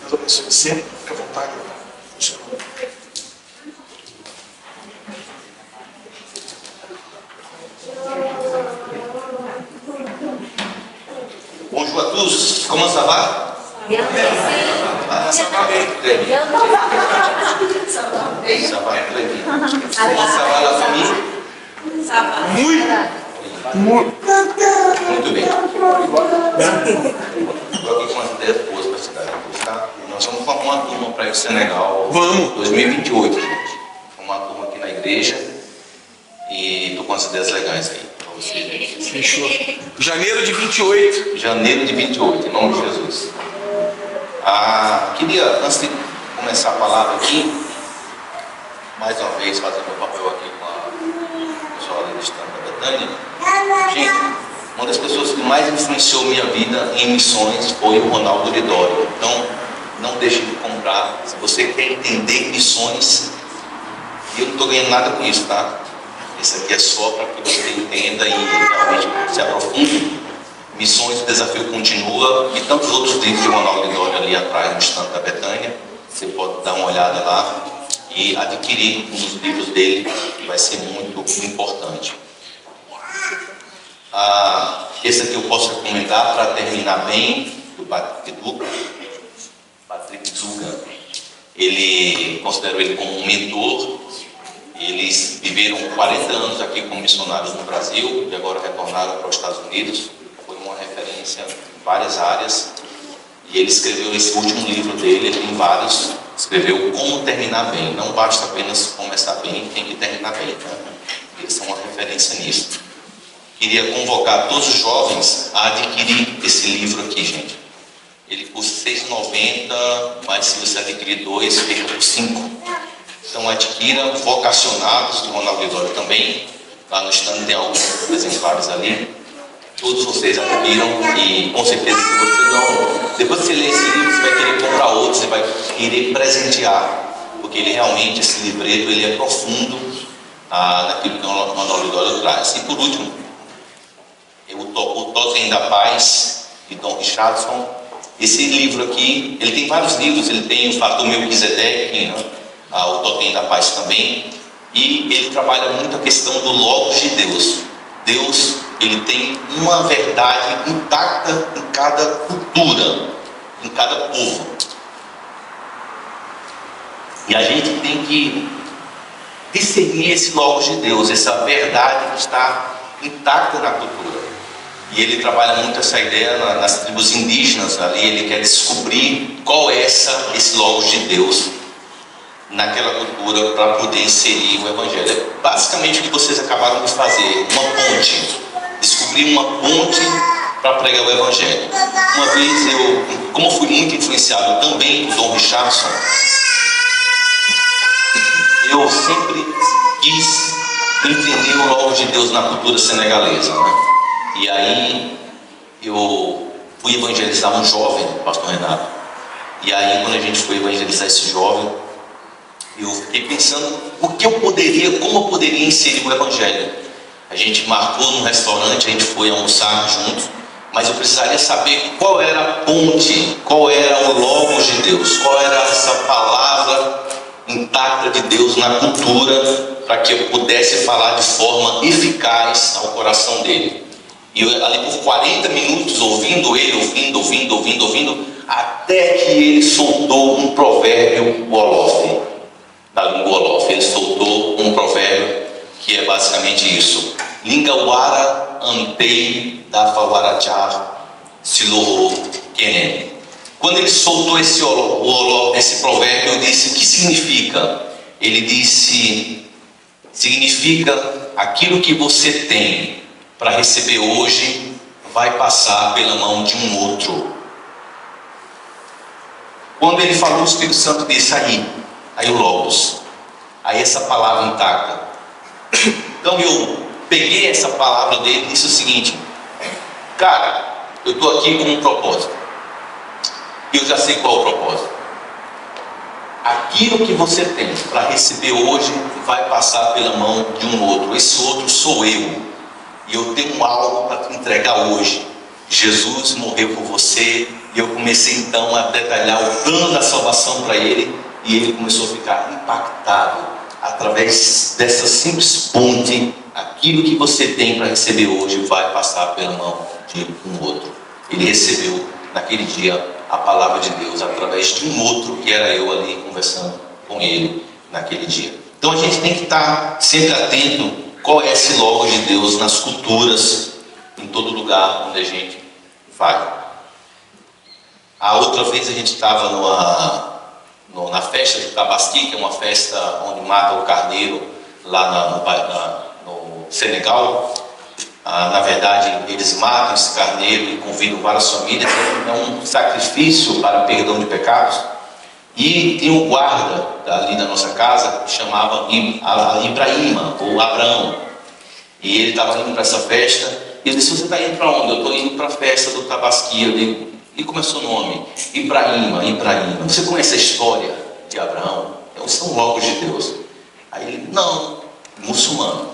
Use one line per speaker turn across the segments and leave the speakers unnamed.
Deus abençoe você. Fique à vontade.
Bonjour à tous, comment ça va?
Bien, merci.
Ça va très bien. Ça va très bien. Comment ça va la famille?
Ça va.
Muito bem. Estou aqui com as 10 boas para a cidade, tá? Nós vamos formar uma turma para ir ao Senegal.
Vamos.
2028, gente. Formar uma turma aqui na igreja. E estou com as ideias legais aí para vocês, gente.
Fechou. Janeiro de 28.
Janeiro de 28, em nome de Jesus. Queria, antes de começar a palavra aqui, mais uma vez fazer meu papel aqui com a pessoal da Estância da Betânia. Gente, uma das pessoas que mais influenciou minha vida em missões foi o Ronaldo Lidório. Então, não deixe de comprar. Se você quer entender missões, eu não estou ganhando nada com isso, tá? Isso aqui é só para que você entenda e realmente se aprofunde. Missões, o desafio continua, e tantos outros livros de Ronaldo Lidório ali atrás no estante da Betânia. Você pode dar uma olhada lá e adquirir um dos livros dele, que vai ser muito importante. Esse aqui eu posso recomendar para terminar bem, do Patrick Zuga. Ele, considero ele como um mentor. Eles viveram 40 anos aqui como missionários no Brasil e agora retornaram para os Estados Unidos. Foi uma referência em várias áreas. E ele escreveu esse último livro dele, ele tem vários. Escreveu Como Terminar Bem. Não basta apenas começar bem, tem que terminar bem. Né? Eles são uma referência nisso. Queria convocar todos os jovens a adquirir esse livro aqui, gente. Ele custa R$ 6,90, mas se você adquirir 2, fica por 5. Então adquira. Vocacionados do Ronaldo Lidório também. Lá no stand tem alguns exemplares ali. Todos vocês adquiram e com certeza se você não... Depois que você ler esse livro, você vai querer comprar outros, você vai querer presentear. Porque ele realmente, esse livreto, ele é profundo naquilo que o Ronaldo Lidório traz. E por último, o Totem da Paz, de Dom Richardson. Esse livro aqui, ele tem vários livros, ele tem o Fator Melquisedeque, né? O Totem da Paz também, e ele trabalha muito a questão do Logos de Deus. Deus, ele tem uma verdade intacta em cada cultura, em cada povo. E a gente tem que discernir esse Logos de Deus, essa verdade que está intacta na cultura. E ele trabalha muito essa ideia nas tribos indígenas ali, ele quer descobrir qual é esse Logos de Deus naquela cultura para poder inserir o Evangelho. É basicamente o que vocês acabaram de fazer, uma ponte. Descobrir uma ponte para pregar o Evangelho. Uma vez como eu fui muito influenciado também por Dom Richardson, eu sempre quis entender o Logos de Deus na cultura senegalesa, né? E aí eu fui evangelizar um jovem, pastor Renato. E aí quando a gente foi evangelizar esse jovem, eu fiquei pensando como eu poderia inserir o Evangelho. A gente marcou num restaurante, a gente foi almoçar juntos, mas eu precisaria saber qual era a ponte, qual era o Logos de Deus, qual era essa palavra intacta de Deus na cultura, para que eu pudesse falar de forma eficaz ao coração dele. E eu, ali por 40 minutos, ouvindo ele, ouvindo, até que ele soltou um provérbio Wolof, da língua Wolof. Ele soltou um provérbio que é basicamente isso: Lingawara Ampei da Fawarachar Siloho Kenen. Quando ele soltou esse provérbio, eu disse: o que significa? Ele disse: significa aquilo que você tem para receber hoje vai passar pela mão de um outro. Quando ele falou, o Espírito Santo disse: aí o Logos, aí essa palavra intacta. Então eu peguei essa palavra dele e disse o seguinte: cara, eu estou aqui com um propósito, e eu já sei qual é o propósito. Aquilo que você tem para receber hoje vai passar pela mão de um outro. Esse outro sou eu. E eu tenho algo para te entregar hoje. Jesus morreu por você E eu comecei então a detalhar o plano da salvação para ele, e ele começou a ficar impactado através dessa simples ponte. Aquilo que você tem para receber hoje vai passar pela mão de um outro. Ele recebeu naquele dia a palavra de Deus através de um outro, que era eu ali conversando com ele naquele dia. Então a gente tem que estar sempre atento qual é esse logo de Deus nas culturas, em todo lugar onde a gente vai. A outra vez a gente estava na festa de Tabasqui, que é uma festa onde mata o carneiro lá no Senegal. Na verdade, eles matam esse carneiro e convidam várias famílias. É um sacrifício para perdão de pecados. E tem um guarda ali da nossa casa que chamava Ibrahima, ou Abraão. E ele estava indo para essa festa. E ele disse: você está indo para onde? Eu estou indo para a festa do Tabasqui. Eu digo: e como é seu nome? Ibrahima. Você conhece a história de Abraão? São logos de Deus. Aí ele: não, muçulmano.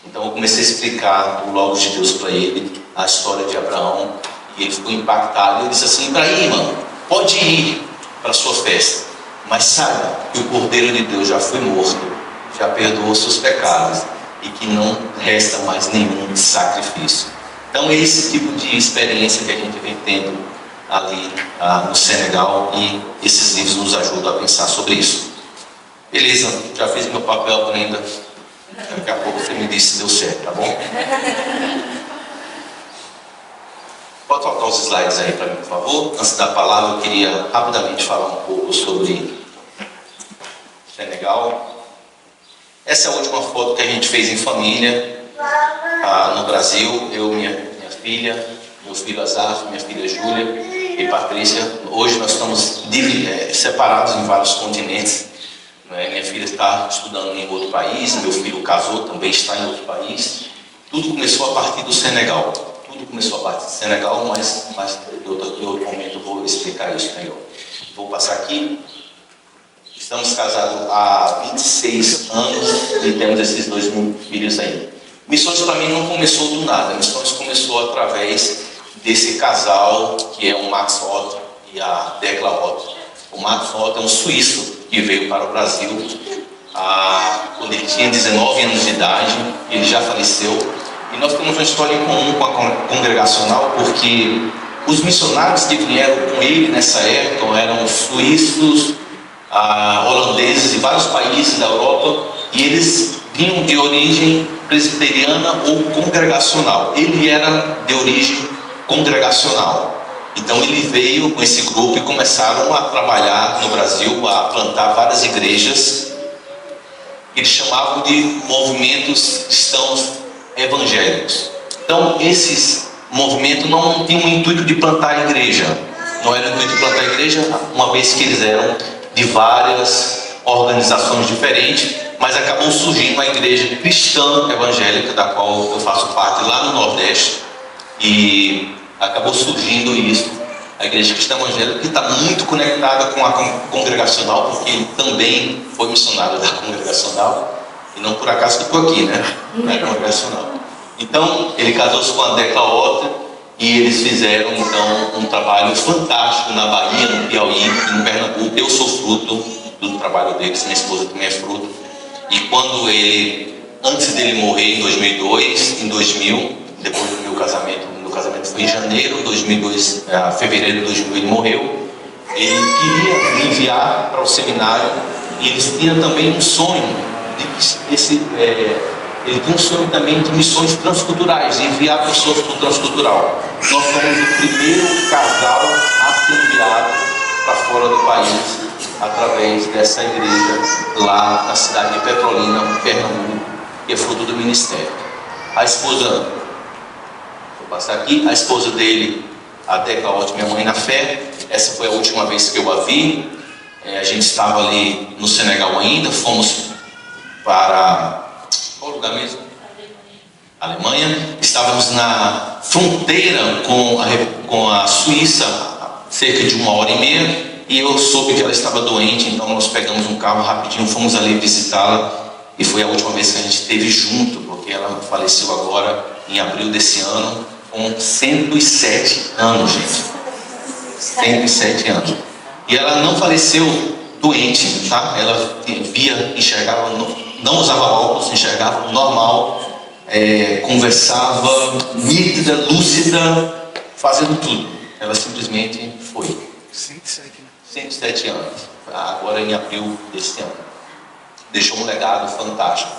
Então eu comecei a explicar o logos de Deus para ele, a história de Abraão. E ele ficou impactado. Ele disse assim: Ibrahima, pode ir para a sua festa, mas saiba que o Cordeiro de Deus já foi morto, já perdoou seus pecados, e que não resta mais nenhum sacrifício. Então é esse tipo de experiência que a gente vem tendo ali no Senegal, e esses livros nos ajudam a pensar sobre isso. Beleza, já fiz meu papel, Brenda. Daqui a pouco você me diz se deu certo, tá bom? Pode colocar os slides aí para mim, por favor. Antes da palavra, eu queria rapidamente falar um pouco sobre Senegal. Essa é a última foto que a gente fez em família no Brasil. Eu, minha filha, meu filho Azaf, minha filha Júlia e Patrícia. Hoje nós estamos separados em vários continentes. Minha filha está estudando em outro país, meu filho casou, também está em outro país. Tudo começou a partir do Senegal. Mas em outro momento eu vou explicar isso melhor. Vou passar aqui. Estamos casados há 26 anos e temos esses 2 filhos aí. Missões para mim não começou do nada. Missões começou através desse casal, que é o Max Otto e a Decla Otto. O Max Otto é um suíço que veio para o Brasil quando ele tinha 19 anos de idade. Ele já faleceu. E nós temos uma história em comum com a congregacional, porque os missionários que vieram com ele nessa época eram suíços, holandeses e vários países da Europa, e eles vinham de origem presbiteriana ou congregacional. Ele era de origem congregacional. Então ele veio com esse grupo e começaram a trabalhar no Brasil, a plantar várias igrejas. Eles chamavam de movimentos cristãos evangélicos. Então esses movimentos não tinham o intuito de plantar igreja. Não era o intuito de plantar igreja, uma vez que eles eram de várias organizações diferentes, mas acabou surgindo uma igreja cristã evangélica, da qual eu faço parte lá no Nordeste, e acabou surgindo isso, a igreja cristã evangélica, que está muito conectada com a congregacional, porque ele também foi missionário da congregacional, e não por acaso que estou aqui, né? Na congregacional. Então, ele casou-se com a Decla Otto, e eles fizeram então um trabalho fantástico na Bahia, no Piauí e no Pernambuco. Eu sou fruto do trabalho deles, minha esposa também é fruto. E quando antes dele morrer em 2000, depois do meu casamento foi em janeiro de 2002, fevereiro de 2000 ele morreu. Ele queria me enviar para o seminário, e eles tinham também um sonho ele tinha um sonho também de missões transculturais, de enviar pessoas para o transcultural. Nós fomos o primeiro casal a ser enviado para fora do país, através dessa igreja lá na cidade de Petrolina, Pernambuco, que é fruto do ministério. A esposa, vou passar aqui, a esposa dele, a Decla Otto, minha mãe na fé. Essa foi a última vez que eu a vi. A gente estava ali no Senegal ainda, fomos para... qual lugar mesmo? Alemanha. Estávamos na fronteira com a Suíça, cerca de 1h30, e eu soube que ela estava doente, então nós pegamos um carro rapidinho, fomos ali visitá-la, e foi a última vez que a gente esteve junto, porque ela faleceu agora em abril desse ano, com 107 anos, gente. 107 anos. E ela não faleceu doente, tá? Ela enxergava, não usava óculos, enxergava normal, conversava, nítida, lúcida, fazendo tudo. Ela simplesmente foi.
107, né?
107 anos, agora em abril deste ano. Deixou um legado fantástico.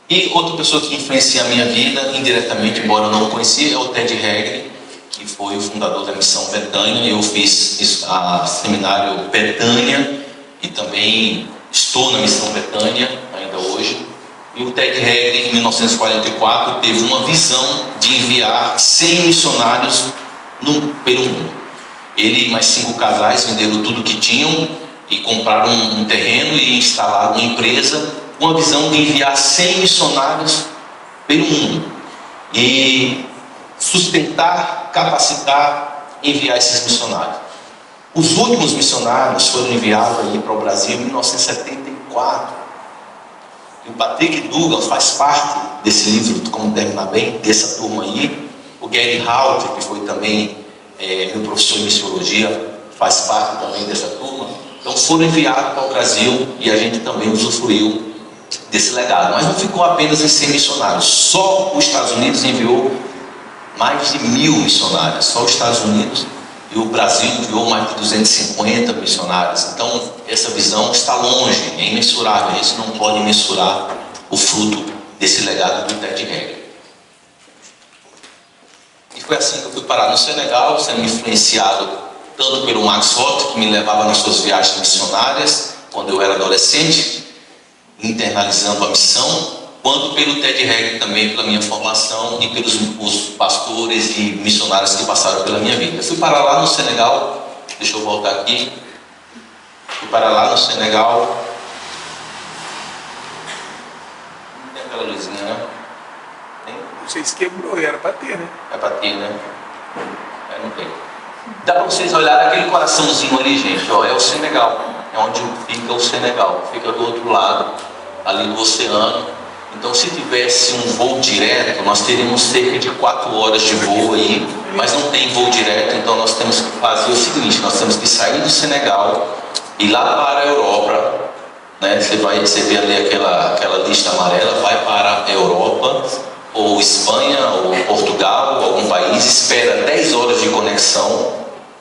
E outra pessoa que influencia a minha vida, indiretamente, embora eu não o conhecia, é o Ted Haggard, que foi o fundador da Missão Betânia. Eu fiz a seminário Betânia e também estou na Missão Betânia ainda hoje. E o Ted Haggard, em 1944, teve uma visão de enviar 100 missionários pelo mundo. Ele e mais 5 casais venderam tudo que tinham e compraram um terreno e instalaram uma empresa com a visão de enviar 100 missionários pelo mundo e sustentar, capacitar, enviar esses missionários. Os últimos missionários foram enviados aí para o Brasil em 1974. E o Patrick Dugan faz parte desse livro, Como Terminar Bem, dessa turma aí. O Gary Halt, que foi também meu professor em missiologia, faz parte também dessa turma. Então foram enviados para o Brasil e a gente também usufruiu desse legado. Mas não ficou apenas em 100 missionários. Só os Estados Unidos enviou mais de 1000 missionários. Só os Estados Unidos. E o Brasil enviou mais de 250 missionários. Então essa visão está longe, é imensurável. A gente não pode mensurar o fruto desse legado do Ted Haggard. E foi assim que eu fui parar no Senegal, sendo influenciado tanto pelo Max Ott, que me levava nas suas viagens missionárias, quando eu era adolescente, internalizando a missão, quanto pelo Ted Haggard também, pela minha formação e pelos os pastores e missionários que passaram pela minha vida. Eu fui parar lá no Senegal, deixa eu voltar aqui, fui parar lá no Senegal, não tem aquela luzinha, né?
Não sei se quebrou, era para ter, né?
É para ter, né? Não tem. Dá para vocês olharem aquele coraçãozinho ali, gente, ó, é o Senegal, é onde fica o Senegal, fica do outro lado, ali do oceano. Então, se tivesse um voo direto, nós teríamos cerca de 4 horas de voo aí, mas não tem voo direto, então nós temos que fazer o seguinte, nós temos que sair do Senegal e lá para a Europa, né? Você vê ali aquela lista amarela, vai para a Europa, ou Espanha, ou Portugal, ou algum país, espera 10 horas de conexão,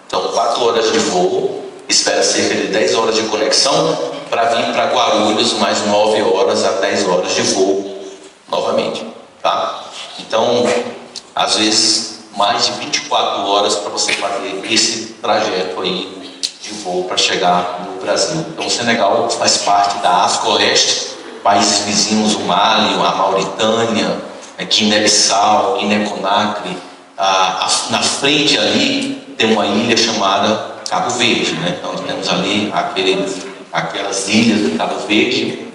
então 4 horas de voo, espera cerca de 10 horas de conexão para vir para Guarulhos, mais 9 horas a 10 horas de voo novamente, tá? Então, às vezes, mais de 24 horas para você fazer esse trajeto aí de voo para chegar no Brasil. Então, o Senegal faz parte da África Oeste, países vizinhos, o Mali, a Mauritânia, Guiné-Bissau, Guiné-Conakry. Na frente ali tem uma ilha chamada Cabo Verde, né? Então temos ali aquelas ilhas do Cabo Verde,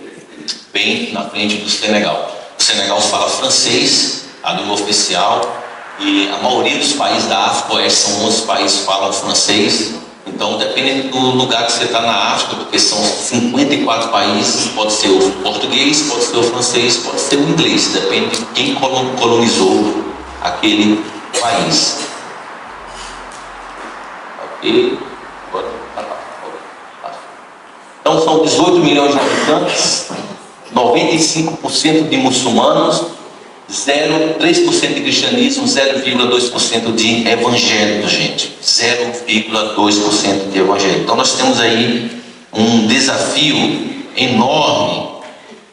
bem na frente do Senegal. O Senegal fala francês, a língua oficial, e a maioria dos países da África Oeste, são 11 países que falam francês. Então, dependendo do lugar que você está na África, porque são 54 países, pode ser o português, pode ser o francês, pode ser o inglês, depende de quem colonizou aquele país. Ok? Então, são 18 milhões de habitantes, 95% de muçulmanos, 0,3% de cristianismo, 0,2% de evangélico, gente. 0,2% de evangélico. Então nós temos aí um desafio enorme,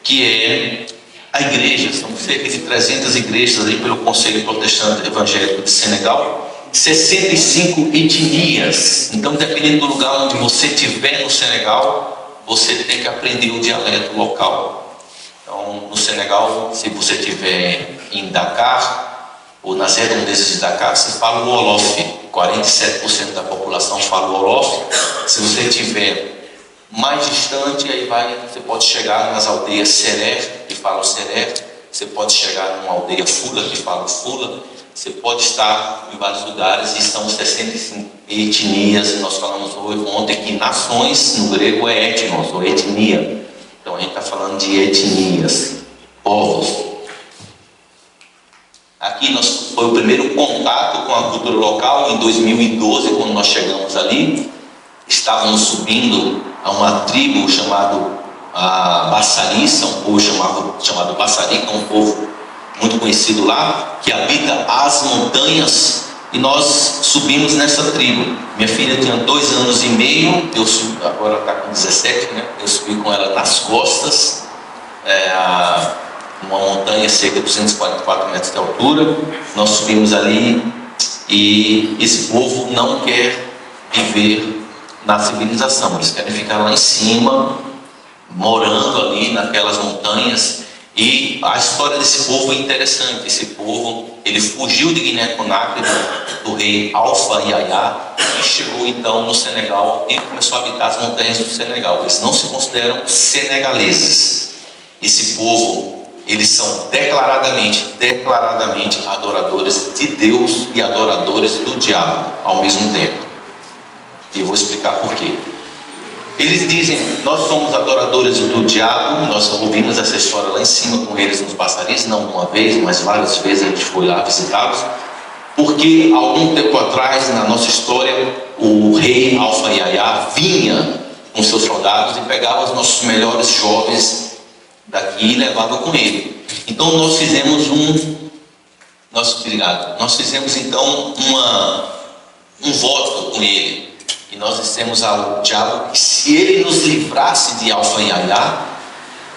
que é a igreja. São cerca de 300 igrejas aí pelo Conselho Protestante Evangélico de Senegal, 65 etnias. Então, dependendo do lugar onde você estiver no Senegal, você tem que aprender o dialeto local. Então, no Senegal, se você estiver em Dakar, ou nas redondezas de Dakar, você fala o Wolof. 47% da população fala o Wolof. Se você estiver mais distante, aí você pode chegar nas aldeias Seref, que fala o Seref. Você pode chegar numa aldeia Fula, que fala o Fula. Você pode estar em vários lugares, e são 65 etnias. Nós falamos ontem que nações, no grego é etnos, ou etnia. Então a gente está falando de etnias, povos. Aqui nós foi o primeiro contato com a cultura local. Em 2012, quando nós chegamos ali, estávamos subindo a uma tribo chamada Bassari, são um povo chamado Bassari, que é um povo muito conhecido lá, que habita as montanhas, e nós subimos nessa tribo. Minha filha tinha 2 anos e meio, eu subi, agora está com 17, né? Eu subi com ela nas costas, uma montanha cerca de 244 metros de altura. Nós subimos ali, e esse povo não quer viver na civilização, eles querem ficar lá em cima, morando ali naquelas montanhas. E a história desse povo é interessante. Esse povo, ele fugiu de Guiné-Conakry, do rei Alfa Yaya, e chegou então no Senegal e começou a habitar as montanhas do Senegal. Eles não se consideram senegaleses. Esse povo, eles são declaradamente adoradores de Deus e adoradores do diabo ao mesmo tempo. E eu vou explicar por quê. Eles dizem, nós somos adoradores do diabo. Nós ouvimos essa história lá em cima com eles nos Bassaris, não uma vez, mas várias vezes a gente foi lá visitá-los, porque algum tempo atrás, na nossa história, o rei Alfa Yaya vinha com seus soldados e pegava os nossos melhores jovens daqui e levava com ele. Então nós fizemos então um voto com ele. E nós dissemos ao diabo que se ele nos livrasse de Alfa Yaya,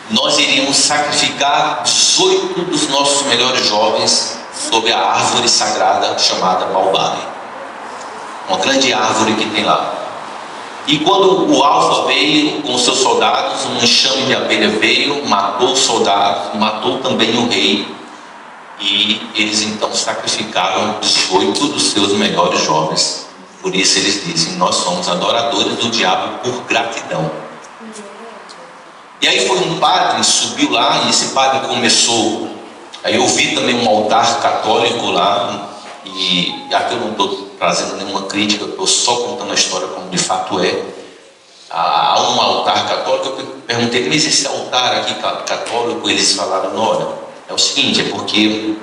nós iríamos sacrificar 18 dos nossos melhores jovens sob a árvore sagrada chamada Baobab, uma grande árvore que tem lá. E quando o Alfa veio com seus soldados, um enxame de abelha veio, matou os soldados, matou também o rei, e eles então sacrificaram 18 dos seus melhores jovens. Por isso eles dizem, nós somos adoradores do diabo por gratidão. E aí foi um padre, subiu lá, e esse padre começou. Aí eu vi também um altar católico lá, e aqui eu não estou trazendo nenhuma crítica, estou só contando a história como de fato é. Há um altar católico. Eu perguntei, mas esse altar aqui católico, eles falaram, olha, é o seguinte, é porque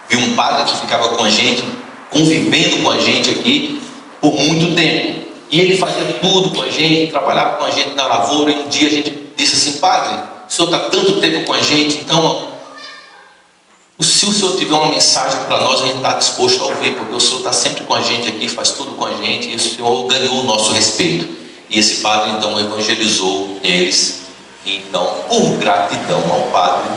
vi um padre que ficava com a gente, convivendo com a gente aqui por muito tempo, e ele fazia tudo com a gente, trabalhava com a gente na lavoura. E um dia a gente disse assim, padre, o senhor está tanto tempo com a gente, então se o senhor tiver uma mensagem para nós, a gente está disposto a ouvir, porque o senhor está sempre com a gente aqui, faz tudo com a gente, e o senhor ganhou o nosso respeito. E esse padre então evangelizou eles. E então, por gratidão ao padre,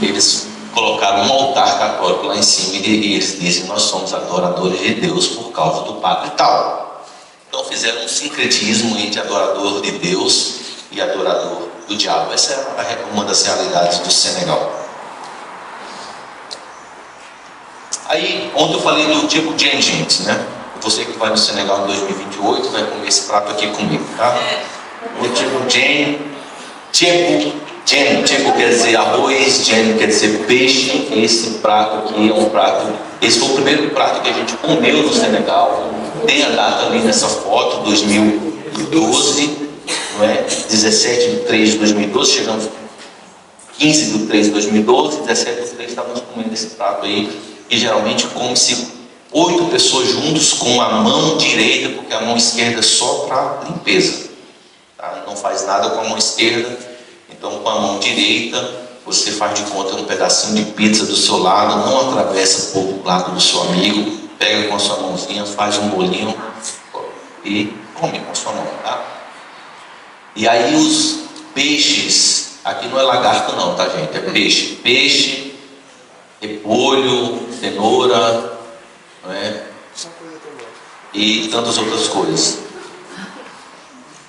eles colocaram um altar católico lá em cima, e eles dizem, nós somos adoradores de Deus por causa do padre tal. Então fizeram um sincretismo entre adorador de Deus e adorador do diabo. Essa é uma das realidades do Senegal. Aí, ontem eu falei do tipo Djen, gente, né? Você que vai no Senegal em 2028 vai comer esse prato aqui comigo, tá? O tipo Djen, Djen quer dizer arroz, Djen quer dizer peixe. Esse prato aqui é um prato, esse foi o primeiro prato que a gente comeu no Senegal. Tem a data ali nessa foto, 2012, não é? 17 de 3 de 2012, chegamos 15 de 3 de 2012, 17 de 3 estávamos comendo esse prato aí. E geralmente come-se 8 pessoas juntos com a mão direita, porque a mão esquerda é só para limpeza, tá? Não faz nada com a mão esquerda. Então com a mão direita você faz de conta um pedacinho de pizza do seu lado, não atravessa por o lado do seu amigo, pega com a sua mãozinha, faz um bolinho e come com a sua mão, tá? E aí os peixes, aqui não é lagarto não, tá gente, é peixe, repolho, cenoura, não é? E tantas outras coisas.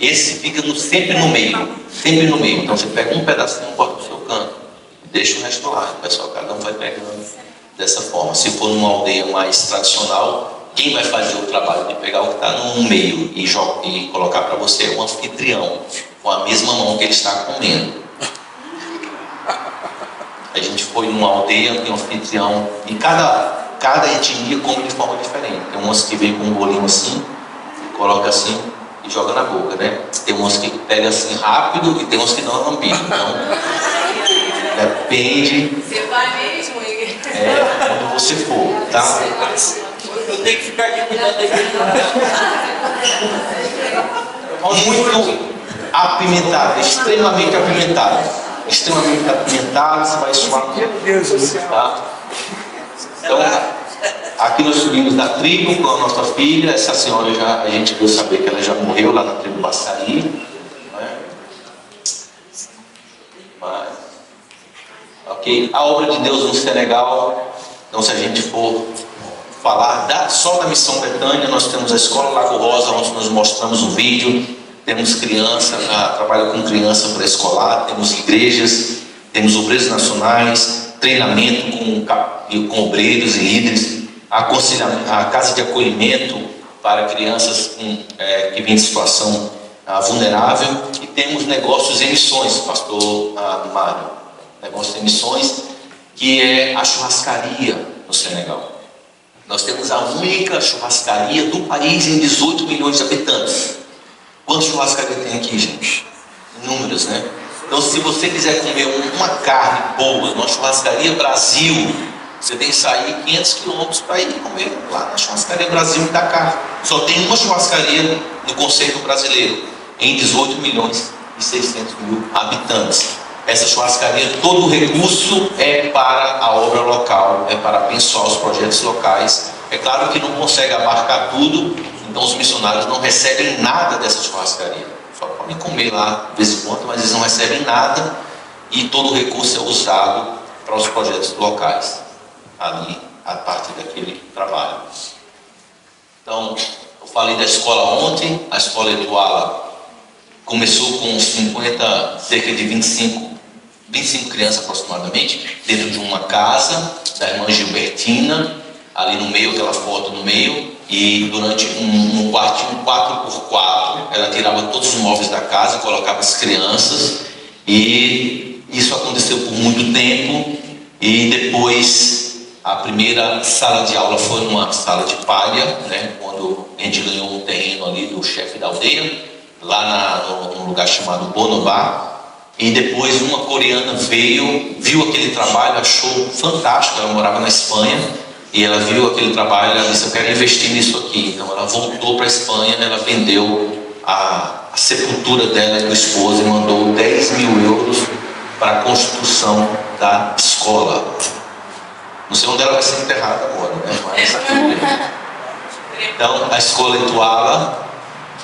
Esse fica sempre no meio. Então você pega um pedacinho, bota no seu canto e deixa o resto lá. O pessoal, cada um vai pegando dessa forma. Se for numa aldeia mais tradicional, quem vai fazer o trabalho de pegar o que está no meio e colocar para você é o anfitrião, com a mesma mão que ele está comendo. A gente foi numa aldeia, tem um anfitrião, e cada etnia come de forma diferente. Tem umas que vem com um bolinho assim, coloca assim e joga na boca, né? Tem umas que pega assim rápido e tem umas que não é lambido. Então, depende.
Você vai mesmo,
Quando você for, tá?
Eu tenho que ficar aqui cuidando da igreja.
Muito apimentado, extremamente apimentado. Extremamente apimentado, você vai suar.
Meu Deus do céu.
Tá? Então, aqui nós subimos da tribo com a nossa filha. Essa senhora já, a gente deu saber que ela já morreu lá na tribo Baçari. Né? Mas, ok. A obra de Deus no Senegal. Então, se a gente for falar só da Missão Betânia, nós temos a Escola Lago Rosa, onde nós mostramos um vídeo. Temos criança, trabalha com criança pré-escolar, temos igrejas, temos obreiros nacionais, treinamento com obreiros e líderes, aconselhamento, a casa de acolhimento para crianças que vêm de situação vulnerável, e temos negócios e missões, pastor Mário, negócios e missões, que é a churrascaria no Senegal. Nós temos a única churrascaria do país em 18 milhões de habitantes. Quantas churrascarias tem aqui, gente? Inúmeras, né? Então, se você quiser comer uma carne boa numa churrascaria Brasil, você tem que sair 500 quilômetros para ir comer lá na churrascaria Brasil da carne. Só tem uma churrascaria no conceito brasileiro, em 18 milhões e 600 mil habitantes. Essa churrascaria, todo o recurso é para a obra local, é para abençoar os projetos locais. É claro que não consegue abarcar tudo, então os missionários não recebem nada dessa churrascaria. Só podem comer lá de vez em quando, mas eles não recebem nada, e todo o recurso é usado para os projetos locais, ali, a partir daquele trabalho. Então, eu falei da escola ontem. A escola Etoala começou com cerca de 25 crianças aproximadamente, dentro de uma casa da irmã Gilbertina, ali no meio, aquela foto no meio, e durante um quartinho 4x4, ela tirava todos os móveis da casa, colocava as crianças, e isso aconteceu por muito tempo. E depois a primeira sala de aula foi numa sala de palha, né, quando a gente ganhou um terreno ali do chefe da aldeia, lá num lugar chamado Bonobá. E depois uma coreana veio, viu aquele trabalho, achou fantástico. Ela morava na Espanha, e ela viu aquele trabalho, ela disse: eu quero investir nisso aqui. Então ela voltou para a Espanha, ela vendeu a sepultura dela e do esposo e mandou 10 mil euros para a construção da escola. Não sei onde ela vai ser enterrada agora, né? Mas então, a escola Etoala,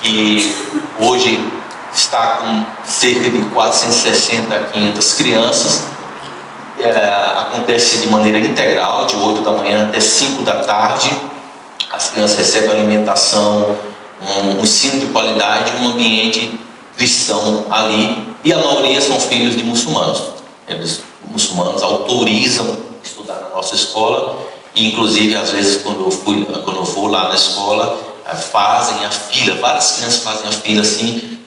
que hoje está com cerca de 460 a 500 crianças, acontece de maneira integral, de 8 da manhã até 5 da tarde. As crianças recebem alimentação, um ensino de qualidade, um ambiente cristão ali, e a maioria são filhos de muçulmanos. Eles, muçulmanos, autorizam estudar na nossa escola, e inclusive às vezes quando eu vou lá na escola, fazem a fila, várias crianças fazem a fila assim.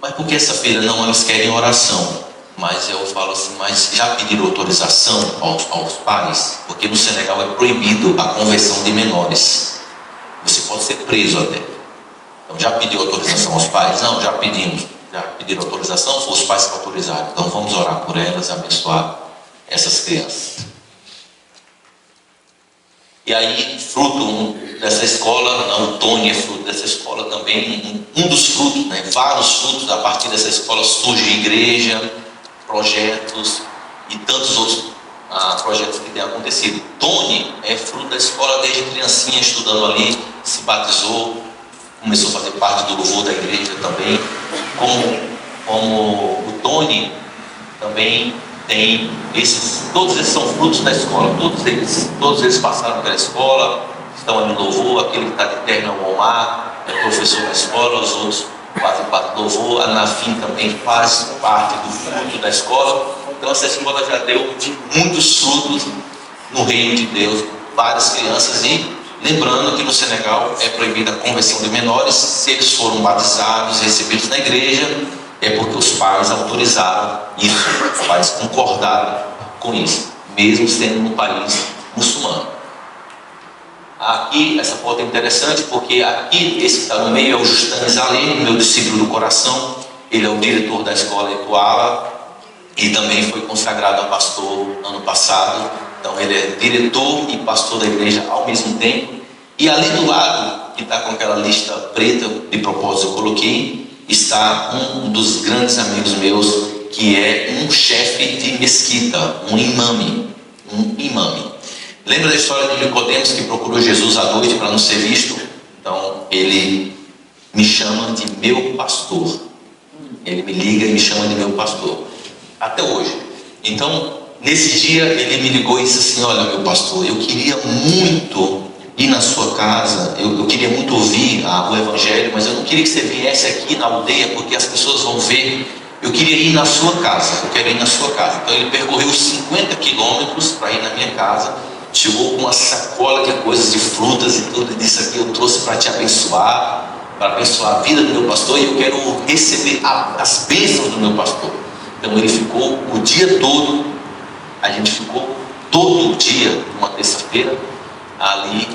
Mas por que essa fila? Não, elas querem oração. Mas eu falo assim, mas já pediram autorização aos pais? Porque no Senegal é proibido a conversão de menores. Você pode ser preso até. Então, já pediu autorização aos pais? Não, já pedimos. Já pediram autorização? Foi os pais que autorizaram. Então vamos orar por elas, abençoar essas crianças. E aí, fruto dessa escola, o Tony é fruto dessa escola também, um dos frutos, né? Vários frutos. A partir dessa escola surge igreja, projetos e tantos outros projetos que têm acontecido. Tony é fruto da escola desde criancinha, estudando ali, se batizou, começou a fazer parte do louvor da igreja também. Como o Tony também tem todos eles são frutos da escola, todos eles passaram pela escola, estão ali no louvor. Aquele que está de terno é o Omar, é professor da escola, os outros fazem parte do louvor. A Nafim também faz parte do fruto da escola. Então essa escola já deu muitos frutos no reino de Deus, várias crianças. E lembrando que no Senegal é proibida a conversão de menores. Se eles foram batizados, recebidos na igreja, é porque os pais autorizaram isso, os pais concordaram com isso, mesmo sendo um país muçulmano. Aqui, essa foto é interessante porque aqui, esse que está no meio é o Justane Zalé, meu discípulo do coração. Ele é o diretor da escola Etoala e também foi consagrado a pastor ano passado. Então ele é diretor e pastor da igreja ao mesmo tempo. E ali do lado, que está com aquela lista preta, de propósito eu coloquei, está um dos grandes amigos meus, que é um chefe de mesquita, um imame. Lembra da história de Nicodemos que procurou Jesus à noite para não ser visto? Então ele me chama de meu pastor. Ele me liga e me chama de meu pastor. Até hoje. Então, nesse dia ele me ligou e disse assim: olha, meu pastor, eu queria muito ir na sua casa, eu queria muito ouvir o evangelho, mas eu não queria que você viesse aqui na aldeia, porque as pessoas vão ver. Eu queria ir na sua casa, eu quero ir na sua casa. Então ele percorreu 50 quilômetros para ir na minha casa, chegou com uma sacola de coisas, de frutas e tudo, e disse aqui: eu trouxe para te abençoar, para abençoar a vida do meu pastor, e eu quero receber as bênçãos do meu pastor. Então ele ficou o dia todo, a gente ficou todo o dia, uma terça-feira, ali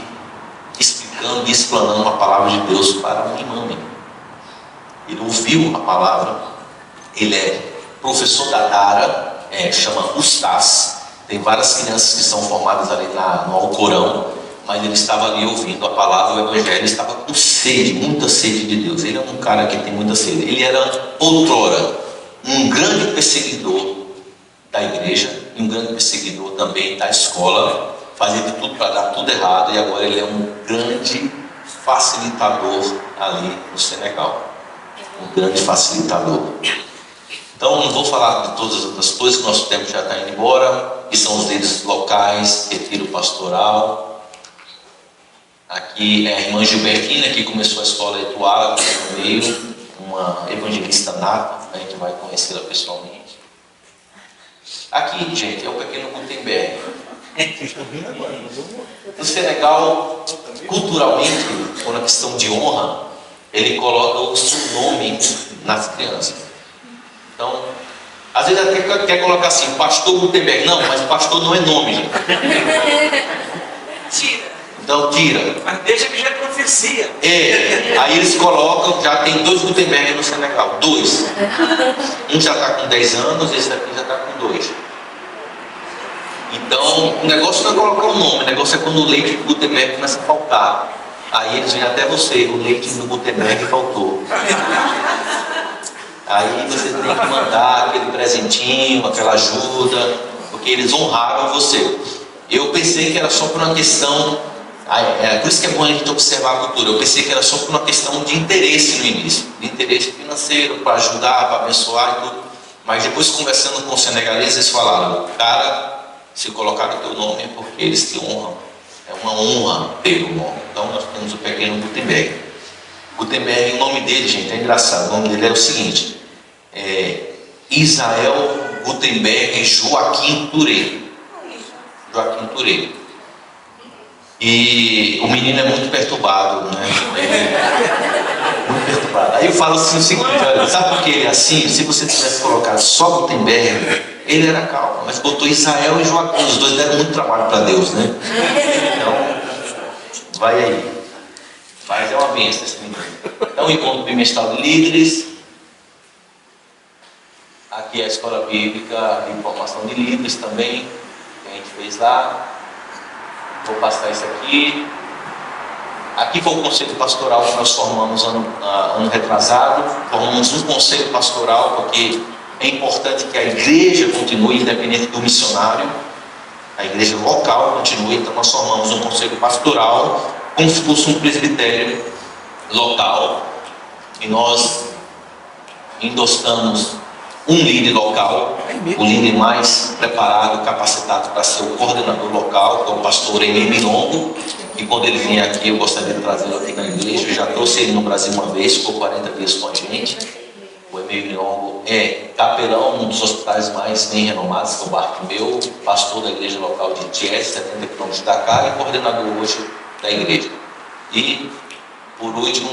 explicando e explanando uma palavra de Deus para um imã. Ele ouviu a palavra. Ele é professor da Dara, chama Ustaz. Tem várias crianças que são formadas ali no Alcorão, mas ele estava ali ouvindo a palavra, o evangelho, estava com sede, muita sede de Deus. Ele é um cara que tem muita sede. Ele era outrora um grande perseguidor da igreja e um grande perseguidor também da escola, fazia de tudo para dar tudo errado, e agora ele é um grande facilitador ali no Senegal. Um grande facilitador. Então, não vou falar de todas as outras coisas, que nosso tempo já está indo embora, que são os líderes locais, retiro pastoral. Aqui é a irmã Gilbertina, que começou a escola Etuá, aqui no meio, uma evangelista nata, a gente vai conhecê-la pessoalmente. Aqui, gente, é o pequeno Gutenberg. No Senegal, culturalmente, por uma questão de honra, ele coloca o seu nome nas crianças. Então, às vezes até quer colocar assim, pastor Gutenberg. Não, mas pastor não é nome, gente.
Tira.
Então tira.
Mas deixa que já é profecia.
Aí eles colocam, já tem 2 Gutenberg no Senegal. 2. Um já está com 10 anos, esse daqui já está com 2. Então, o negócio não é colocar o nome, o negócio é quando o leite do Gutenberg começa a faltar. Aí eles vêm até você, o leite do Gutenberg faltou. Aí você tem que mandar aquele presentinho, aquela ajuda, porque eles honraram você. Eu pensei que era só por uma questão, por isso que é bom a gente observar a cultura. Eu pensei que era só por uma questão de interesse no início, de interesse financeiro, para ajudar, para abençoar e tudo. Mas depois, conversando com os senegaleses, eles falaram: cara, se colocar o teu nome é porque eles te honram. É uma honra ter o nome. Então nós temos o pequeno Gutenberg. Gutenberg, o nome dele, gente, é engraçado. O nome dele é o seguinte: Israel Gutenberg Joaquim Touré. Joaquim Touré. E o menino é muito perturbado, né? Muito perturbado. Aí eu falo assim o seguinte: olha, sabe por que ele é assim? Se você tivesse colocado só Gutenberg, ele era calmo, mas botou Israel e Joaquim. Os dois deram muito trabalho para Deus, né? Então, vai aí. Mas é uma bênção esse menino. Então, encontro bimestral de líderes. Aqui é a escola bíblica de formação de líderes também, que a gente fez lá. Vou passar isso aqui. Aqui foi o conselho pastoral que nós formamos ano retrasado. Formamos um conselho pastoral porque é importante que a igreja continue, independente do missionário. A igreja local continue. Então nós formamos um conselho pastoral como se fosse um presbitério local. E nós endossamos um líder local, o líder mais preparado, capacitado para ser o coordenador local, que é o pastor Emir Milongo. E quando ele vier aqui, eu gostaria de trazê-lo aqui na igreja. Eu já trouxe ele no Brasil uma vez, ficou 40 dias com a gente. O Emir Milongo é capelão num dos hospitais mais bem renomados, que é o Bartimeu, pastor da igreja local de Thiès, 70 km de Dakar, e coordenador hoje da igreja. E, por último,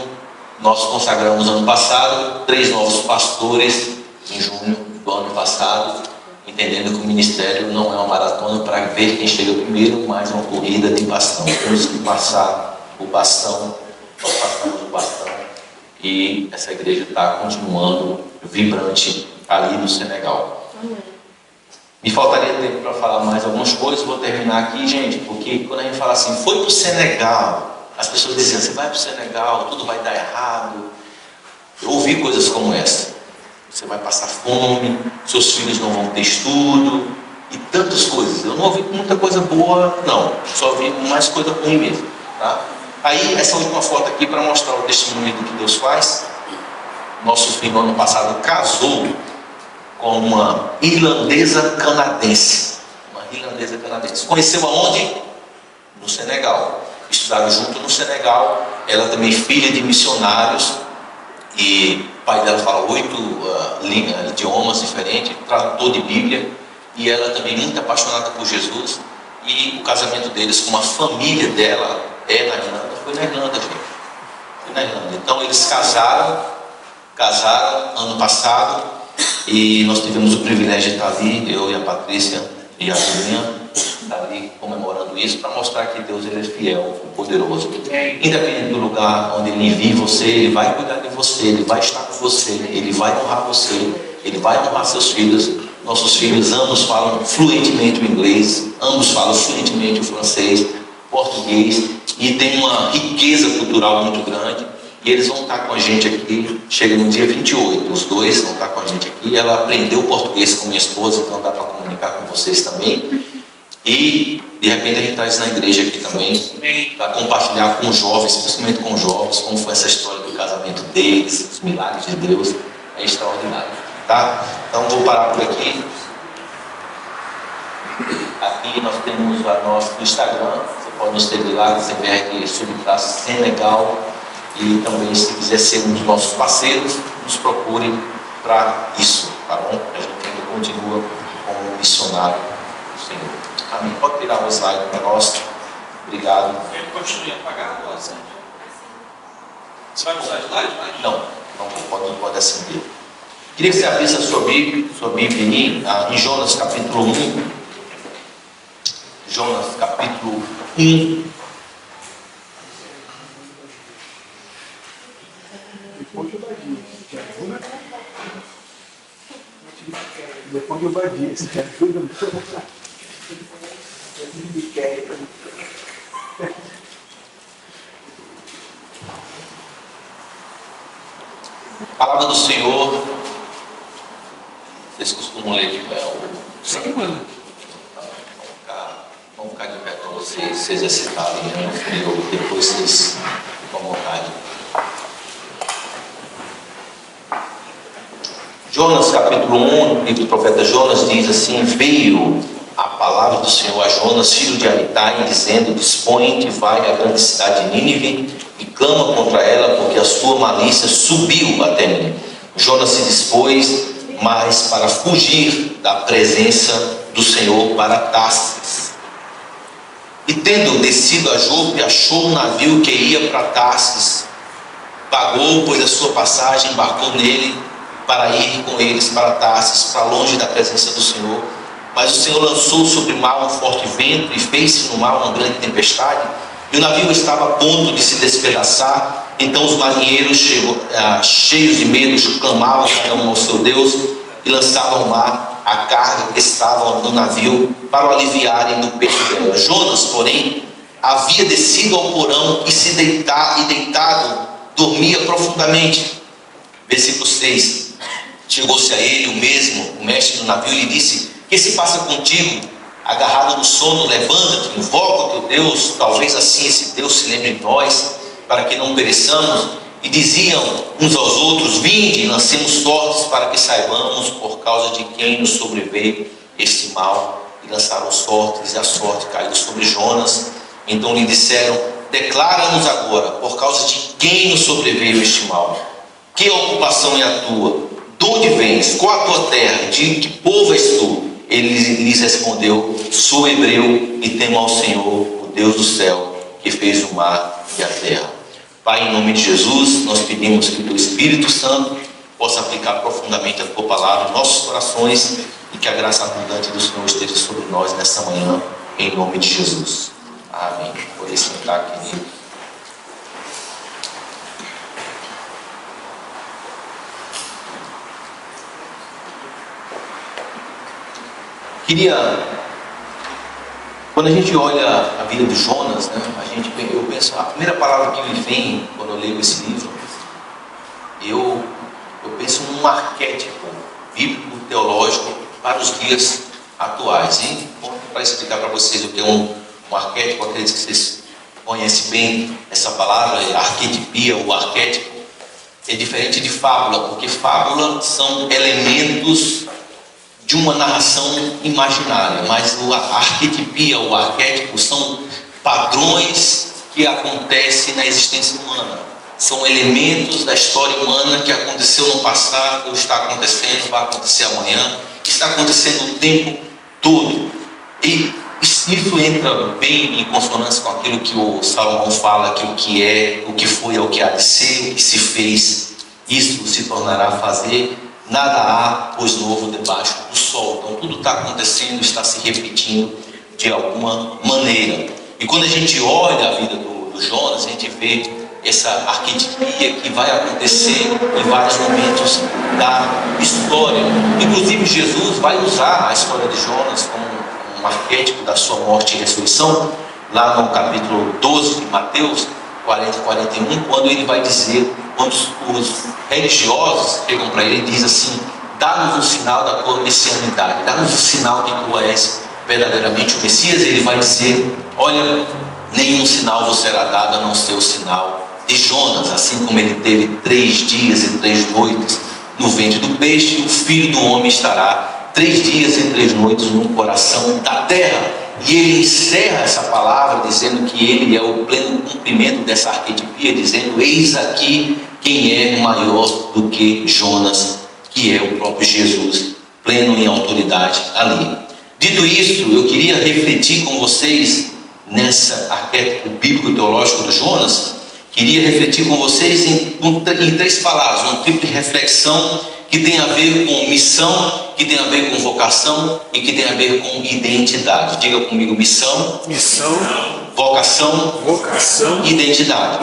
nós consagramos ano passado 3 novos pastores em junho do ano passado, entendendo que o ministério não é uma maratona para ver quem chega primeiro, mas uma corrida de bastão. Temos que passar o bastão, nós passamos o bastão, e essa igreja está continuando vibrante ali no Senegal. Me faltaria tempo para falar mais algumas coisas, vou terminar aqui, gente, porque quando a gente fala assim, foi para o Senegal, as pessoas diziam, você vai para o Senegal, tudo vai dar errado. Eu ouvi coisas como essa. Você vai passar fome, seus filhos não vão ter estudo, e tantas coisas. Eu não ouvi muita coisa boa, não. Só ouvi mais coisa ruim mesmo. Tá? Aí, essa última foto aqui para mostrar o testemunho do que Deus faz. Nosso filho, no ano passado, casou com uma irlandesa canadense. Uma irlandesa canadense. Conheceu aonde? No Senegal. Estudaram junto no Senegal. Ela também filha de missionários. E o pai dela fala 8 idiomas diferentes, tradutor de Bíblia. E ela também muito apaixonada por Jesus. E o casamento deles com a família dela é na Irlanda. Foi na Irlanda, gente. Foi na Irlanda. Então eles casaram ano passado. E nós tivemos o privilégio de estar ali, eu e a Patrícia e a Juliana, estar ali comemorando isso, para mostrar que Deus ele é fiel, poderoso. Independente do lugar onde Ele envie você, Ele vai cuidar de você, Ele vai estar com você, Ele vai honrar você, Ele vai honrar seus filhos. Nossos filhos, ambos falam fluentemente o inglês, ambos falam fluentemente o francês, português, e tem uma riqueza cultural muito grande. E eles vão estar com a gente aqui, chega no dia 28, os dois vão estar com a gente aqui. Ela aprendeu português com minha esposa, então dá para comunicar com vocês também. E de repente a gente traz na igreja aqui também, para compartilhar com os jovens, principalmente com os jovens, como foi essa história do casamento deles, os milagres de Deus. É extraordinário, tá? Então vou parar por aqui. Aqui nós temos o nosso Instagram, você pode nos seguir lá, CBR_Senegal. E também, se quiser ser um dos nossos parceiros, nos procure para isso, tá bom? A gente ainda continua como missionário do Senhor. Amém. Pode tirar o slide para nós. Obrigado.
Ele continua apagado ou acende? Você vai usar slide?
Não pode acender. Queria que você abrisse a sua Bíblia em Jonas capítulo 1. Jonas capítulo 1.
Depois eu vadia, se ajuda.
Palavra do Senhor. Vocês costumam ler de pé?
Sim, mano.
Vamos ficar de pé para vocês se exercitarem, né? Depois vocês ficam à vontade. Jonas capítulo 1, livro do profeta Jonas diz assim: veio a palavra do Senhor a Jonas, filho de Amitai, dizendo: dispõe-te, vai à grande cidade de Nínive e clama contra ela, porque a sua malícia subiu até mim. Jonas se dispôs, mas para fugir da presença do Senhor para Tarsis. E tendo descido a Jope, achou um navio que ia para Tarsis. Pagou, pois, a sua passagem, embarcou nele para ir com eles para Tarsis, para longe da presença do Senhor. Mas o Senhor lançou sobre o mar um forte vento, e fez-se no mar uma grande tempestade, e o navio estava a ponto de se despedaçar. Então os marinheiros, cheios de medo, clamavam cada um ao seu Deus, e lançavam ao mar a carga que estava no navio, para o aliviarem do peso dela. Jonas, porém, havia descido ao porão, e deitado, dormia profundamente. Versículo 6. Chegou-se a ele o mestre do navio, e lhe disse: que se passa contigo? Agarrado no sono, levanta-te, invoca o teu Deus, talvez assim esse Deus se lembre de nós, para que não pereçamos. E diziam uns aos outros: vinde, lancemos sortes, para que saibamos por causa de quem nos sobreveio este mal. E lançaram sortes, e a sorte caiu sobre Jonas. Então lhe disseram: declara-nos agora, por causa de quem nos sobreveio este mal. Que ocupação é a tua? De onde vens? Qual a tua terra? De que povo és tu? Ele lhes respondeu: sou hebreu e temo ao Senhor, o Deus do céu, que fez o mar e a terra. Pai, em nome de Jesus, nós pedimos que o teu Espírito Santo possa aplicar profundamente a tua palavra em nossos corações, e que a graça abundante do Senhor esteja sobre nós nesta manhã, em nome de Jesus. Amém. Pode sentar, querido. Quando a gente olha a vida de Jonas, né, eu penso, a primeira palavra que me vem quando eu leio esse livro, eu penso num arquétipo bíblico, teológico para os dias atuais. E para explicar para vocês o que é um arquétipo, acredito que vocês conhecem bem essa palavra, arquetipia ou arquétipo. É diferente de fábula, porque fábula são elementos de uma narração imaginária, mas a arquetipia ou arquétipo são padrões que acontecem na existência humana. São elementos da história humana que aconteceu no passado, está acontecendo, vai acontecer amanhã, está acontecendo o tempo todo. E isso entra bem em consonância com aquilo que o Salomão fala, que o que é, o que foi, é o que há de ser, o que se fez, isso se tornará a fazer. Nada há, pois, novo debaixo do sol. Então tudo está acontecendo, está se repetindo de alguma maneira. E quando a gente olha a vida do Jonas, a gente vê essa arquetipia que vai acontecer em vários momentos da história. Inclusive Jesus vai usar a história de Jonas como um arquétipo da sua morte e ressurreição, lá no capítulo 12 de Mateus 40 e 41, quando ele vai dizer, quando os religiosos chegam para ele e dizem assim: dá-nos um sinal da tua messianidade, dá-nos um sinal que tu és verdadeiramente o Messias. Ele vai dizer: olha, nenhum sinal vos será dado a não ser o sinal de Jonas. Assim como ele teve 3 dias e 3 noites no ventre do peixe, o Filho do Homem estará 3 dias e 3 noites no coração da terra. E ele encerra essa palavra dizendo que ele é o pleno cumprimento dessa arquetipia, dizendo: eis aqui quem é maior do que Jonas, que é o próprio Jesus, pleno em autoridade ali. Dito isso, eu queria refletir com vocês nessa arquétipo bíblico teológico do Jonas. Queria refletir com vocês em 3 palavras, uma tripla reflexão que tem a ver com missão, que tem a ver com vocação e que tem a ver com identidade. Diga comigo: missão, vocação e identidade.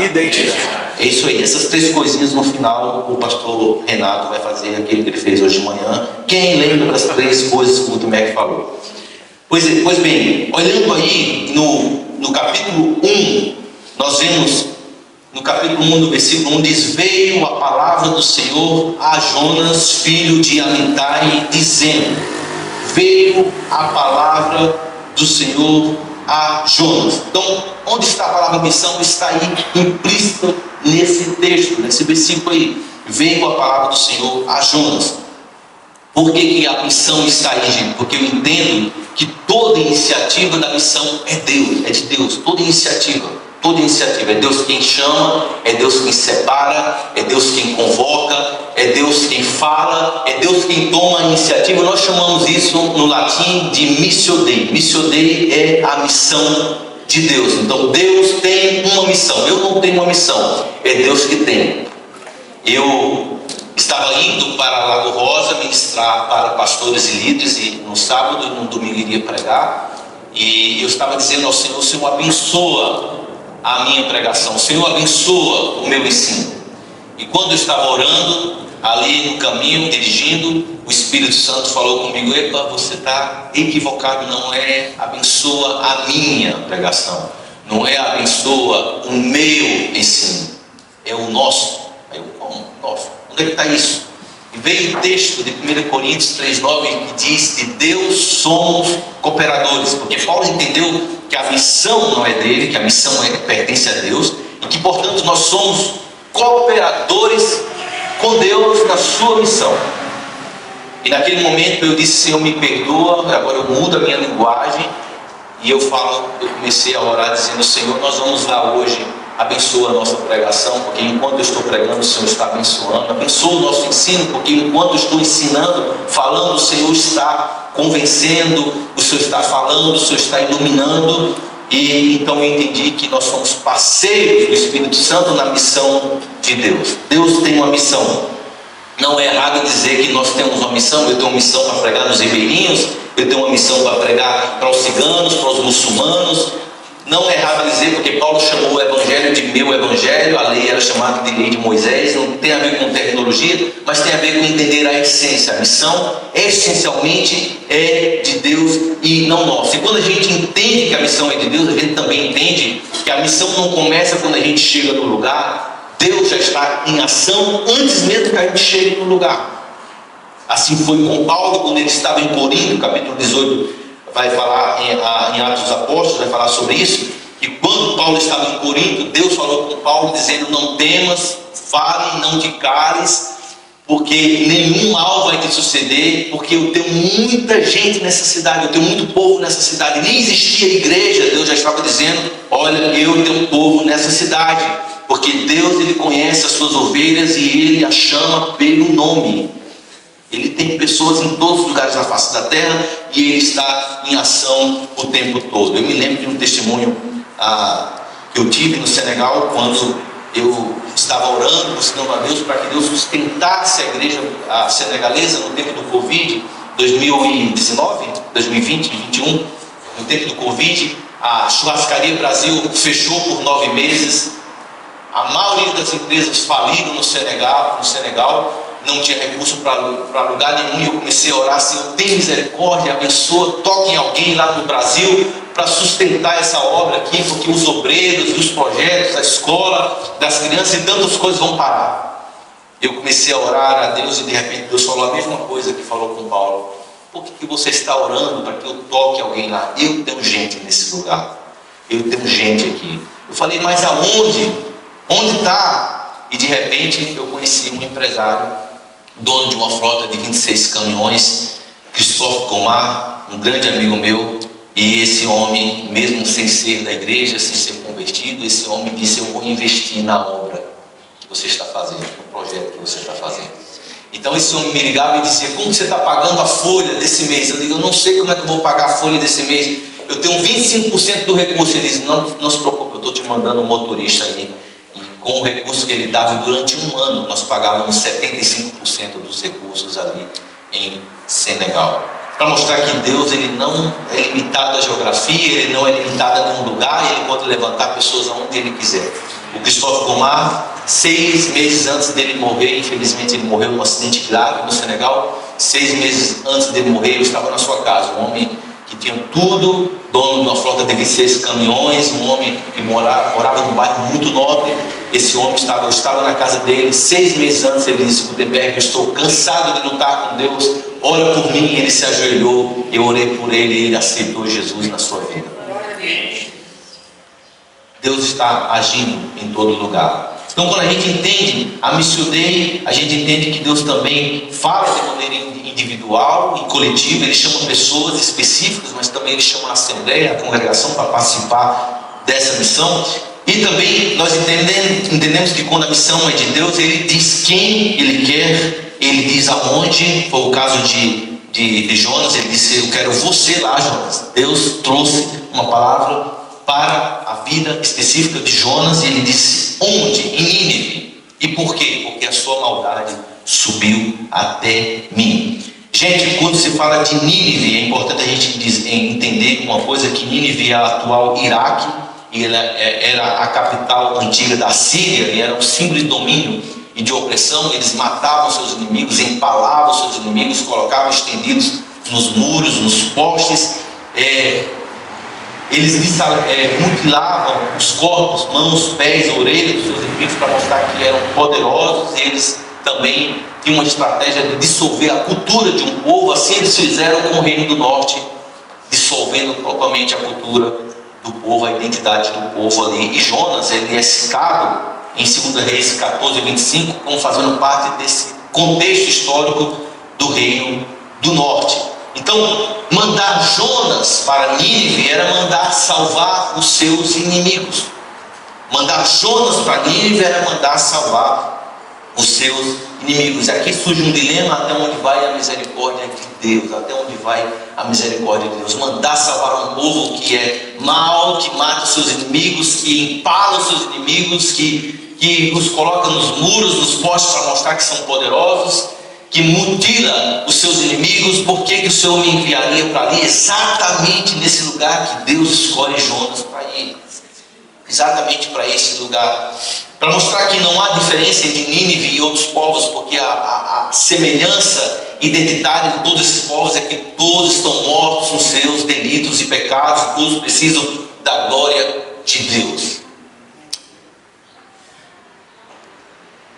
É isso aí, essas 3 coisinhas no final o pastor Renato vai fazer aquilo que ele fez hoje de manhã. Quem lembra das 3 coisas que o Tomé falou? Pois bem, olhando aí no capítulo 1, nós vemos no capítulo 1, no versículo 1, diz: veio a palavra do Senhor a Jonas, filho de Amitai, dizendo. Veio a palavra do Senhor a Jonas. Então, onde está a palavra missão? Está aí implícita nesse texto, nesse versículo aí. Veio a palavra do Senhor a Jonas. Por que a missão está aí, gente? Porque eu entendo que toda iniciativa da missão é Deus, é de Deus. Toda iniciativa. É Deus quem chama, é Deus quem separa, é Deus quem convoca, é Deus quem fala, é Deus quem toma a iniciativa. Nós chamamos isso no latim de missio Dei. Missio Dei é a missão de Deus. Então Deus tem uma missão, eu não tenho uma missão, é Deus que tem. Eu estava indo para Lago Rosa ministrar para pastores e líderes, e no sábado e no domingo iria pregar, e eu estava dizendo ao Senhor: o Senhor abençoa a minha pregação, o Senhor abençoa o meu ensino. E quando eu estava orando, ali no caminho, dirigindo, o Espírito Santo falou comigo: epa, você está equivocado, não é abençoa a minha pregação, não é abençoa o meu ensino, é o nosso. Aí eu: como? Nosso? Onde é que está isso? E veio o texto de 1 Coríntios 3,9 que diz: de Deus somos cooperadores, porque Paulo entendeu que a missão não é dele, que a missão pertence a Deus, e que, portanto, nós somos cooperadores com Deus na sua missão. E naquele momento eu disse: Senhor, me perdoa. Agora eu mudo a minha linguagem e eu comecei a orar dizendo: Senhor, nós vamos lá hoje, abençoa a nossa pregação, porque enquanto eu estou pregando, o Senhor está abençoando. Abençoa o nosso ensino, porque enquanto eu estou ensinando, falando, o Senhor está convencendo, o Senhor está falando, o Senhor está iluminando. E então eu entendi que nós somos parceiros do Espírito Santo na missão de Deus. Deus tem uma missão. Não é errado dizer que nós temos uma missão. Eu tenho uma missão para pregar nos ribeirinhos, eu tenho uma missão para pregar para os ciganos, para os muçulmanos. Não é errado dizer, porque Paulo chamou o evangelho de meu evangelho, a lei era chamada de lei de Moisés, não tem a ver com tecnologia, mas tem a ver com entender a essência. A missão essencialmente é de Deus e não nossa. E quando a gente entende que a missão é de Deus, a gente também entende que a missão não começa quando a gente chega no lugar. Deus já está em ação antes mesmo que a gente chegue no lugar. Assim foi com Paulo quando ele estava em Corinto, capítulo 18, vai falar em Atos dos Apóstolos, vai falar sobre isso. E quando Paulo estava em Corinto, Deus falou com Paulo dizendo: não temas, fale, não te cales, porque nenhum mal vai te suceder, porque eu tenho muita gente nessa cidade, eu tenho muito povo nessa cidade. Nem existia igreja, Deus já estava dizendo: olha, eu tenho um povo nessa cidade, porque Deus, ele conhece as suas ovelhas e ele as chama pelo nome. Ele tem pessoas em todos os lugares da face da terra e ele está em ação o tempo todo. Eu me lembro de um testemunho que eu tive no Senegal, quando eu estava orando, buscando a Deus para que Deus sustentasse a igreja senegalesa no tempo do Covid, 2019, 2020, 2021, no tempo do Covid. A Churrascaria Brasil fechou por 9 meses, a maioria das empresas faliram no Senegal, não tinha recurso para lugar nenhum, e eu comecei a orar: Senhor, tem misericórdia, abençoa, toque em alguém lá no Brasil para sustentar essa obra aqui, porque os obreiros e os projetos, a escola das crianças e tantas coisas vão parar. Eu comecei a orar a Deus e de repente Deus falou a mesma coisa que falou com Paulo: por que você está orando para que eu toque alguém lá? Eu tenho gente nesse lugar, eu tenho gente aqui. Eu falei: mas aonde? Onde está? E de repente eu conheci um empresário, dono de uma frota de 26 caminhões, Christophe Gomar, um grande amigo meu. E esse homem, mesmo sem ser da igreja, sem ser convertido, esse homem disse: eu vou investir na obra que você está fazendo, no projeto que você está fazendo. Então esse homem me ligava e dizia: como você está pagando a folha desse mês? Eu digo: eu não sei como é que eu vou pagar a folha desse mês, eu tenho 25% do recurso. Ele disse: não se preocupe, eu estou te mandando um motorista aí. Com o recurso que ele dava, durante um ano nós pagávamos 75% dos recursos ali em Senegal. Para mostrar que Deus, ele não é limitado à geografia, ele não é limitado a nenhum lugar, ele pode levantar pessoas aonde ele quiser. O Christophe Gomar, 6 meses antes dele morrer, infelizmente ele morreu num acidente grave no Senegal. 6 meses antes dele morrer, eu estava na sua casa, um homem que tinha tudo, dono de uma frota de 26 caminhões, um homem que morava num bairro muito nobre. Esse homem eu estava na casa dele, 6 meses antes. Ele disse: Gutenberg, eu estou cansado de lutar com Deus, ora por mim. Ele se ajoelhou, eu orei por ele e ele aceitou Jesus na sua vida. Deus está agindo em todo lugar. Então, quando a gente entende a Missio Dei, a gente entende que Deus também fala de maneira individual e coletiva. Ele chama pessoas específicas, mas também ele chama a assembleia, a congregação, para participar dessa missão. E também nós entendemos que quando a missão é de Deus, ele diz quem ele quer, ele diz aonde. Foi o caso de Jonas. Ele disse: eu quero você lá, Jonas. Deus trouxe uma palavra para a vida específica de Jonas, e ele disse onde? Em Nínive. E por quê? Porque a sua maldade subiu até mim. Gente, quando se fala de Nínive, é importante a gente entender uma coisa: que Nínive é a atual Iraque, e ela era a capital antiga da Síria, e era um símbolo de domínio e de opressão. Eles matavam seus inimigos, empalavam seus inimigos, colocavam estendidos nos muros, nos postes. Eles mutilavam os corpos, mãos, pés, orelhas dos seus inimigos para mostrar que eram poderosos. E eles também tinham uma estratégia de dissolver a cultura de um povo. Assim eles fizeram com o Reino do Norte, dissolvendo totalmente a cultura do povo, a identidade do povo ali. E Jonas, ele é citado em 2 Reis 14:25 como fazendo parte desse contexto histórico do Reino do Norte. Então, mandar Jonas para Nínive era mandar salvar os seus inimigos. Mandar Jonas para Nínive era mandar salvar os seus inimigos. E aqui surge um dilema: até onde vai a misericórdia de Deus? Até onde vai a misericórdia de Deus? Mandar salvar um povo que é mau, que mata os seus inimigos, que empala os seus inimigos, que os coloca nos muros, nos postes para mostrar que são poderosos, que mutila os seus inimigos. Por que o Senhor me enviaria para ali? Exatamente nesse lugar que Deus escolhe Jonas para ir. exatamente para esse lugar, para mostrar que não há diferença entre Nínive e outros povos, porque a semelhança identitária de todos esses povos é que todos estão mortos nos seus delitos e pecados, todos precisam da glória de Deus.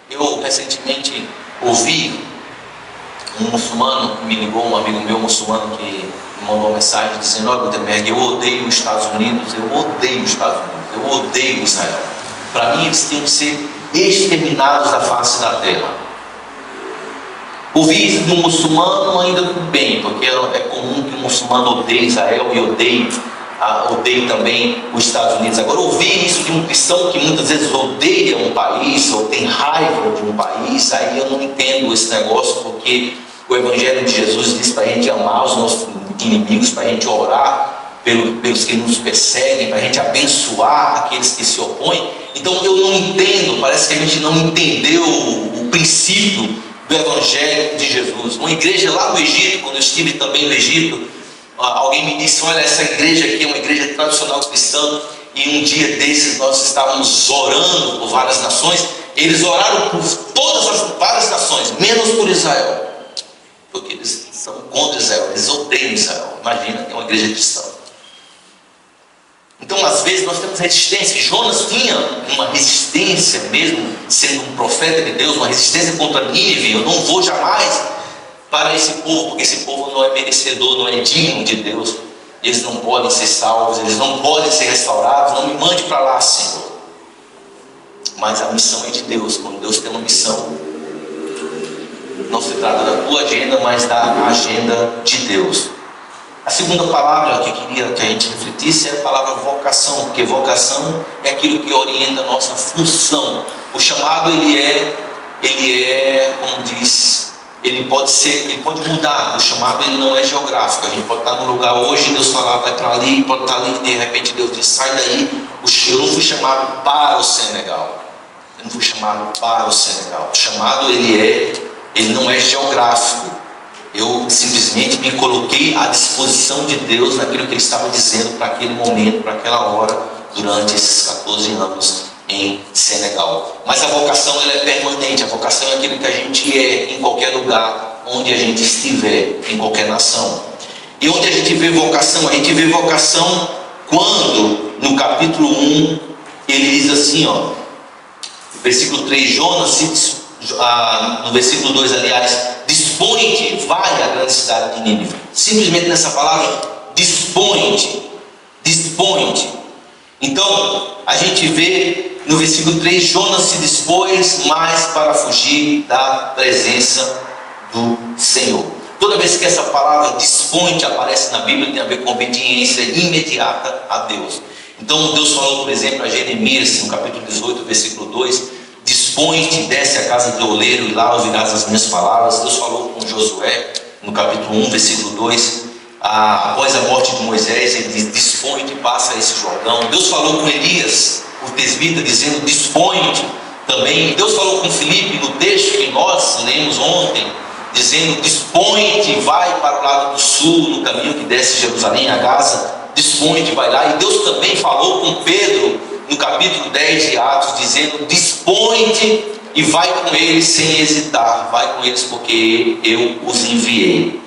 Eu recentemente ouvi um muçulmano que me ligou, um amigo meu muçulmano que me mandou uma mensagem dizendo: olha, Gutenberg, eu odeio os Estados Unidos, eu odeio Israel. Para mim eles têm que ser exterminados da face da terra. Ouvir isso de um muçulmano ainda tudo bem, porque é comum que um muçulmano odeie Israel e odeie também os Estados Unidos. Agora, ouvir isso de um cristão que muitas vezes odeia um país ou tem raiva de um país, aí eu não entendo esse negócio, porque o Evangelho de Jesus diz para a gente amar os nossos inimigos, para a gente orar pelos que nos perseguem, para a gente abençoar aqueles que se opõem. Então eu não entendo, parece que a gente não entendeu o princípio do Evangelho de Jesus. Uma igreja lá no Egito, quando eu estive também no Egito, alguém me disse: olha, essa igreja aqui é uma igreja tradicional cristã, e um dia desses nós estávamos orando por várias nações. Eles oraram por todas as várias nações, menos por Israel, porque eles são contra Israel, eles odeiam Israel. Imagina, é uma igreja cristã. Então, às vezes, nós temos resistência. Jonas tinha uma resistência, mesmo sendo um profeta de Deus, uma resistência contra Nínive. Eu não vou jamais para esse povo, porque esse povo não é merecedor, não é digno de Deus. Eles não podem ser salvos, eles não podem ser restaurados. Não me mande para lá, Senhor. Mas a missão é de Deus. Quando Deus tem uma missão, não se trata da tua agenda, mas da agenda de Deus. A segunda palavra que eu queria que a gente refletisse é a palavra vocação, porque vocação é aquilo que orienta a nossa função. O chamado, ele é, como diz, ele pode mudar. O chamado, ele não é geográfico. A gente pode estar num lugar hoje, Deus falar, vai para ali, pode estar ali, de repente Deus diz, sai daí. Eu não fui chamado para o Senegal. Eu não fui chamado para o Senegal. O chamado, ele não é geográfico. Eu simplesmente me coloquei à disposição de Deus naquilo que Ele estava dizendo para aquele momento, para aquela hora, durante esses 14 anos em Senegal. Mas a vocação, ela é permanente. A vocação é aquilo que a gente é em qualquer lugar onde a gente estiver, em qualquer nação. E onde a gente vê vocação? A gente vê vocação quando, no capítulo 1, ele diz assim, ó, versículo 3, Jonas, no versículo 2, aliás, dispõe-te, vai à grande cidade de Nínive. Simplesmente nessa palavra, dispõe-te. Então, a gente vê no versículo 3, Jonas se dispôs mais para fugir da presença do Senhor. Toda vez que essa palavra dispõe-te aparece na Bíblia, tem a ver com obediência imediata a Deus. Então, Deus falou, por exemplo, a Jeremias, no capítulo 18, versículo 2, dispõe-te, desce à casa do oleiro e lá ouvirás as minhas palavras. Deus falou com Josué, no capítulo 1, versículo 2, após a morte de Moisés, ele diz, dispõe-te, passa esse Jordão. Deus falou com Elias, o tesbita, dizendo, dispõe-te também. Deus falou com Filipe, no texto que nós lemos ontem, dizendo, dispõe-te, vai para o lado do sul, no caminho que desce de Jerusalém a Gaza, dispõe-te, vai lá. E Deus também falou com Pedro, no capítulo 10 de Atos, dizendo, dispõe-te e vai com eles sem hesitar, vai com eles porque eu os enviei.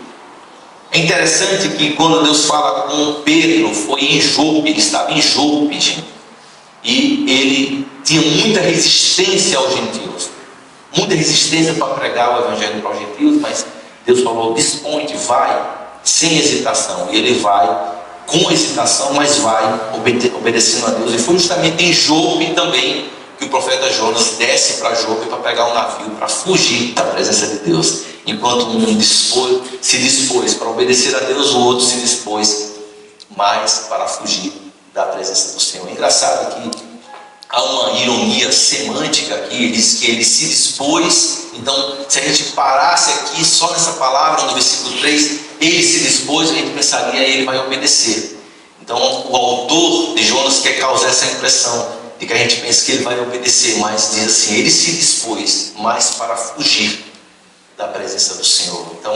É interessante que quando Deus fala com Pedro, foi em Jope, ele estava em Jope, gente, e ele tinha muita resistência aos gentios, muita resistência para pregar o evangelho para os gentios, mas Deus falou, dispõe-te, vai, sem hesitação, e ele vai com hesitação, mas vai obedecendo a Deus. E foi justamente em Jope também que o profeta Jonas desce para Jope para pegar um navio, para fugir da presença de Deus. Enquanto um se dispôs para obedecer a Deus, o outro se dispôs mais para fugir da presença do Senhor. É engraçado que há uma ironia semântica aqui, ele diz que ele se dispôs. Então, se a gente parasse aqui só nessa palavra, no versículo 3, ele se dispôs, a gente pensaria, ele vai obedecer. Então, o autor de Jonas quer causar essa impressão de que a gente pensa que ele vai obedecer, mas diz assim, ele se dispôs mais para fugir da presença do Senhor. Então,